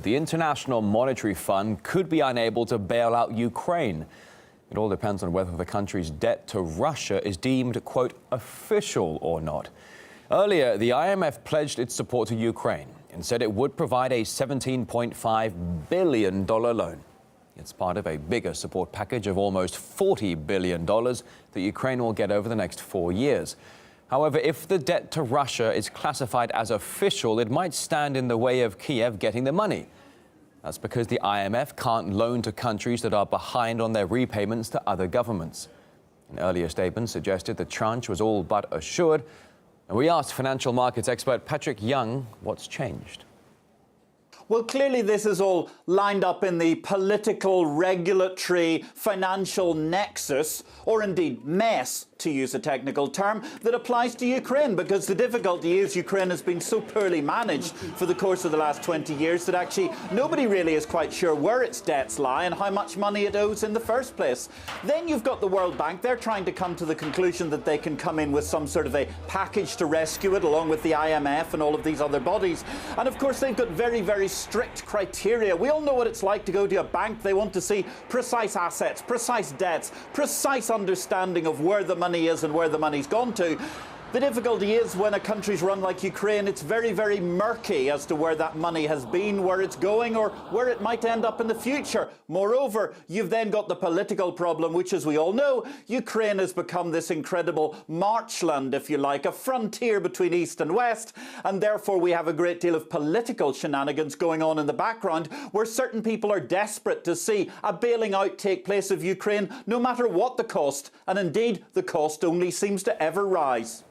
The International Monetary Fund could be unable to bail out Ukraine. It all depends on whether the country's debt to Russia is deemed, quote, official or not. Earlier, the IMF pledged its support to Ukraine and said it would provide a $17.5 billion loan. It's part of a bigger support package of almost $40 billion that Ukraine will get over the next 4 years. However, if the debt to Russia is classified as official, it might stand in the way of Kiev getting the money. That's because the IMF can't loan to countries that are behind on their repayments to other governments. An earlier statement suggested the tranche was all but assured. And we asked financial markets expert Patrick Young what's changed. Well, clearly this is all lined up in the political, regulatory, financial nexus, or indeed mess, to use a technical term, that applies to Ukraine, because the difficulty is Ukraine has been so poorly managed for the course of the last 20 years that actually nobody really is quite sure where its debts lie and how much money it owes in the first place. Then you've got the World Bank. They're trying to come to the conclusion that they can come in with some sort of a package to rescue it, along with the IMF and all of these other bodies. And of course they've got very, very strict criteria. We all know what it's like to go to a bank. They want to see precise assets, precise debts, precise understanding of where the money is and where the money's gone to. The difficulty is when a country's run like Ukraine, it's very, very murky as to where that money has been, where it's going, or where it might end up in the future. Moreover, you've then got the political problem, which, as we all know, Ukraine has become this incredible marchland, if you like, a frontier between East and West, and therefore we have a great deal of political shenanigans going on in the background, where certain people are desperate to see a bailing out take place of Ukraine, no matter what the cost, and indeed the cost only seems to ever rise.